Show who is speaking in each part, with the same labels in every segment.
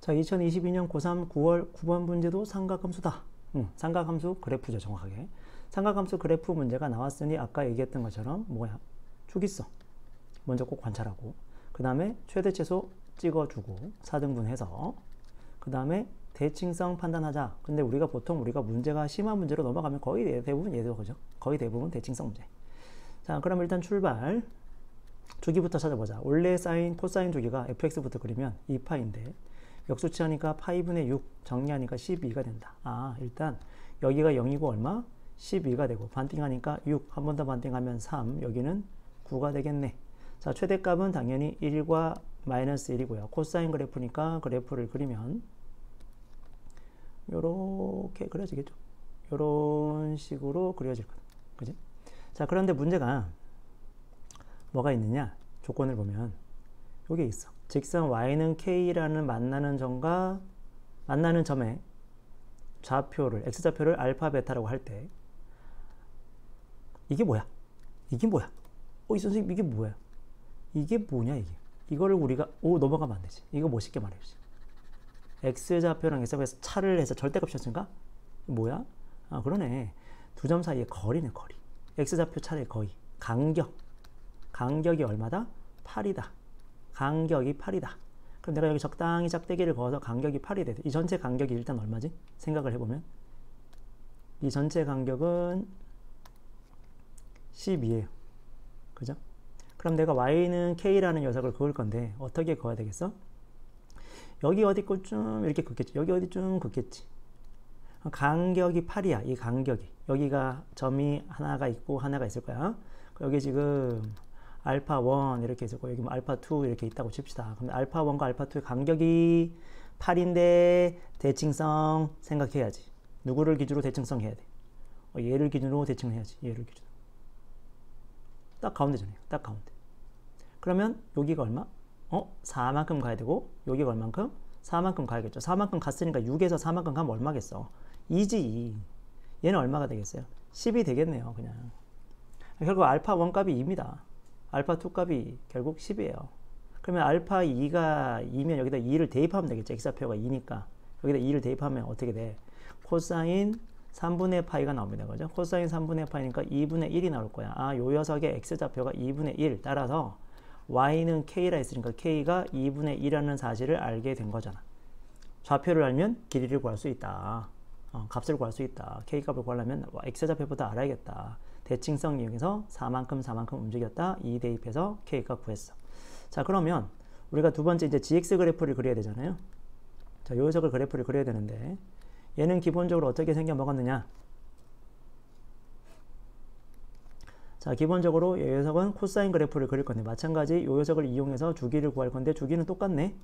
Speaker 1: 자, 2022년 고3 9월 9번 문제도 삼각함수다. 삼각함수 그래프죠, 정확하게. 삼각함수 그래프 문제가 나왔으니 아까 얘기했던 것처럼 뭐야? 주기성. 먼저 꼭 관찰하고. 그 다음에 최대최소 찍어주고 4등분해서 그 다음에 대칭성 판단하자. 근데 우리가 보통 문제가 심한 문제로 넘어가면 거의 대부분 얘도 그죠? 거의 대부분 대칭성 문제. 자, 그럼 일단 출발. 주기부터 찾아보자. 원래 사인, 코사인 주기가 fx부터 그리면 2파인데 역수치하니까 파이분의 6 정리하니까 12가 된다. 아, 일단 여기가 0이고 얼마? 12가 되고 반띵하니까 6, 한 번 더 반띵하면 3, 여기는 9가 되겠네. 자, 최대값은 당연히 1과 마이너스 1이고요. 코사인 그래프니까 그래프를 그리면 요렇게 그려지겠죠. 요런 식으로 그려질 거다. 그지? 자, 그런데 문제가 뭐가 있느냐? 조건을 보면 요게 있어. 직선 y는 k라는 만나는 점에 좌표를 x좌표를 알파 베타라고 할 때 이게 뭐야? 이게 뭐야? 이 선생님 이게 뭐야? 이게 뭐냐 이게? 이거를 우리가 넘어가면 안 되지. 이거 멋있게 말해주지. x좌표랑 x좌표에서 차를 해서 절대값이었으니까 뭐야? 아, 그러네. 두 점 사이의 거리네, 거리. x좌표 차의 거리. 간격이 얼마다? 8이다. 간격이 8이다. 그럼 내가 여기 적당히 짝대기를 그어서 간격이 8이 돼. 이 전체 간격이 일단 얼마지? 생각을 해보면 이 전체 간격은 10이에요. 그죠? 그럼 내가 y는 k라는 녀석을 그을 건데 어떻게 그어야 되겠어? 여기 어디 좀 이렇게 긋겠지. 여기 어디 좀 긋겠지. 간격이 8이야. 이 간격이. 여기가 점이 하나가 있고 하나가 있을 거야. 여기 지금 알파 1 이렇게 있을 거고 여기 뭐 알파 2 이렇게 있다고 칩시다. 그럼 알파 1과 알파 2의 간격이 8인데 대칭성 생각해야지. 누구를 기준으로 대칭성 해야 돼? 얘를 기준으로 대칭해야지. 얘를 기준으로. 딱 가운데잖아요. 딱 가운데. 그러면 여기가 얼마? 4만큼 가야 되고 여기가 얼만큼? 4만큼 가야겠죠. 4만큼 갔으니까 6에서 4만큼 가면 얼마겠어? 2지. 얘는 얼마가 되겠어요? 10이 되겠네요. 그냥. 결국 알파 1 값이 2입니다. 알파 2 값이 결국 10이에요. 그러면 알파 2가 2면 여기다 2를 대입하면 되겠죠. x좌표가 2니까. 여기다 2를 대입하면 어떻게 돼? 코사인 3분의 파이가 나옵니다. 그죠? 코사인 3분의 파이니까 2분의 1이 나올 거야. 아, 요 녀석의 x좌표가 2분의 1. 따라서 y는 k라 했으니까 k가 2분의 1이라는 사실을 알게 된 거잖아. 좌표를 알면 길이를 구할 수 있다. 값을 구할 수 있다. k값을 구하려면 x좌표부터 알아야겠다. 대칭성 이용해서 4만큼 움직였다. 2 대입해서 k값 구했어. 자, 그러면 우리가 두 번째 이제 gx 그래프를 그려야 되잖아요. 자, 요 녀석을 그래프를 그려야 되는데 얘는 기본적으로 어떻게 생겨 먹었느냐? 자, 기본적으로 이 녀석은 코사인 그래프를 그릴 건데 마찬가지 이 녀석을 이용해서 주기를 구할 건데 주기는 똑같네.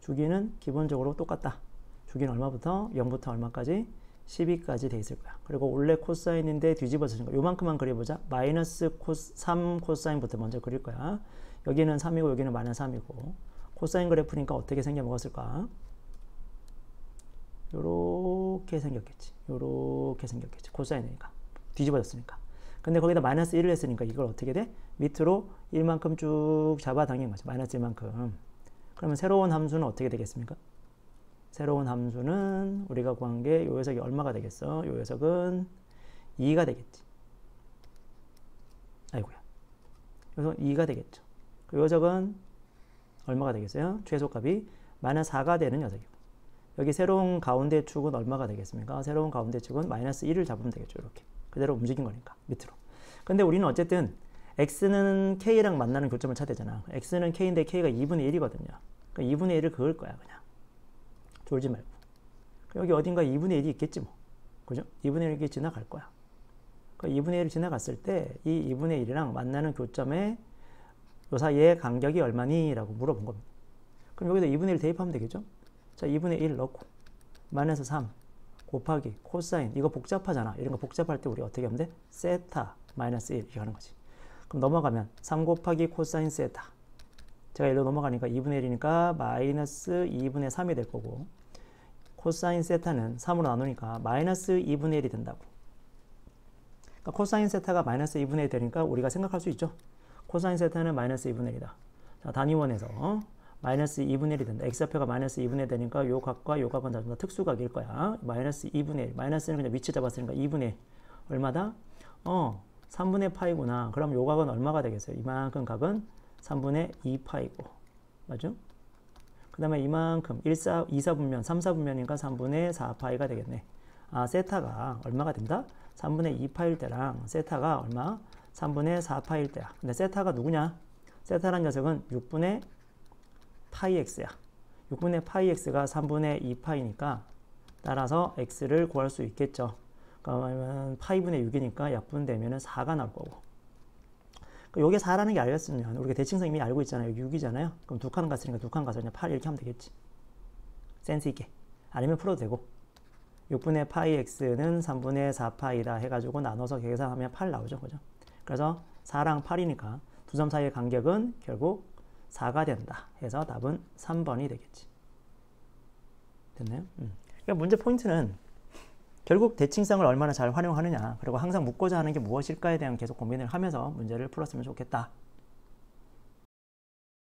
Speaker 1: 주기는 기본적으로 똑같다. 주기는 얼마부터? 0부터 얼마까지? 12까지 돼 있을 거야. 그리고 원래 코사인인데 뒤집어서 요만큼만 그려보자. 마이너스 3 코사인부터 먼저 그릴 거야. 여기는 3이고 여기는 마이너스 3이고 코사인 그래프니까 어떻게 생겨 먹었을까? 요렇게 생겼겠지. 요렇게 생겼겠지. 코사인이니까. 뒤집어졌으니까. 근데 거기다 마이너스 1을 했으니까 이걸 어떻게 돼? 밑으로 1만큼 쭉 잡아당긴 거죠. 마이너스 1만큼. 그러면 새로운 함수는 어떻게 되겠습니까? 새로운 함수는 우리가 구한 게 요 녀석이 얼마가 되겠어? 요 녀석은 2가 되겠지. 아이고야. 그래서 2가 되겠죠. 요 녀석은 얼마가 되겠어요? 최소값이 마이너스 4가 되는 녀석이고. 여기 새로운 가운데 축은 얼마가 되겠습니까? 새로운 가운데 축은 마이너스 1을 잡으면 되겠죠. 이렇게. 그대로 움직인 거니까. 밑으로. 근데 우리는 어쨌든 x는 k랑 만나는 교점을 찾아야 되잖아. x는 k인데 k가 2분의 1이거든요. 그러니까 2분의 1을 그을 거야. 그냥. 졸지 말고. 여기 어딘가 2분의 1이 있겠지 뭐. 그죠? 2분의 1이 지나갈 거야. 그러니까 2분의 1이 지나갔을 때 이 2분의 1이랑 만나는 교점의 요 사이의 간격이 얼마니? 라고 물어본 겁니다. 그럼 여기다 2분의 1 대입하면 되겠죠? 자, 2분의 1 넣고 마이너스 3 곱하기 코사인. 이거 복잡하잖아. 이런 거 복잡할 때 우리 어떻게 하면 돼? 세타 마이너스 1 이렇게 하는 거지. 그럼 넘어가면 3 곱하기 코사인 세타. 제가 일로 넘어가니까 2분의 1이니까 마이너스 2분의 3이 될 거고 코사인 세타는 3으로 나누니까 마이너스 2분의 1이 된다고. 그러니까 코사인 세타가 마이너스 2분의 1 되니까 우리가 생각할 수 있죠. 코사인 세타는 마이너스 2분의 1이다. 자, 단위원에서 마이너스 2분의 1이 된다. x좌표가 마이너스 2분의 1 되니까 요 각과 요 각은 다 특수각일 거야. 마이너스 2분의 1. 마이너스는 그냥 위치 잡았으니까 2분의 1. 얼마다? 3분의 파이구나. 그럼 요 각은 얼마가 되겠어요? 이만큼 각은 3분의 2파이고. 맞죠? 그 다음에 이만큼 2, 4분면, 3, 4분면이니까 3분의 4파이가 되겠네. 아, 세타가 얼마가 된다? 3분의 2파일 때랑 세타가 얼마? 3분의 4파일 때야. 근데 세타가 누구냐? 세타라는 녀석은 6분의 파이 x야. 6분의 파이 x가 3분의 2파이니까 따라서 x를 구할 수 있겠죠. 그러면 파이분의 6이니까 약분되면 4가 나올 거고. 요게 4라는 게 알겠으면 우리가 대칭성 이미 알고 있잖아요. 6이잖아요. 그럼 두 칸 갔으니까 두 칸 가서 그냥 8 이렇게 하면 되겠지. 센스 있게. 아니면 풀어도 되고. 6분의 파이 x는 3분의 4파이다 해가지고 나눠서 계산하면 8 나오죠. 그죠? 그래서 4랑 8이니까 두 점 사이의 간격은 결국 4가 된다 해서 답은 3번이 되겠지. 됐나요? 그러니까 문제 포인트는 결국 대칭성을 얼마나 잘 활용하느냐, 그리고 항상 묻고자 하는 게 무엇일까에 대한 계속 고민을 하면서 문제를 풀었으면 좋겠다.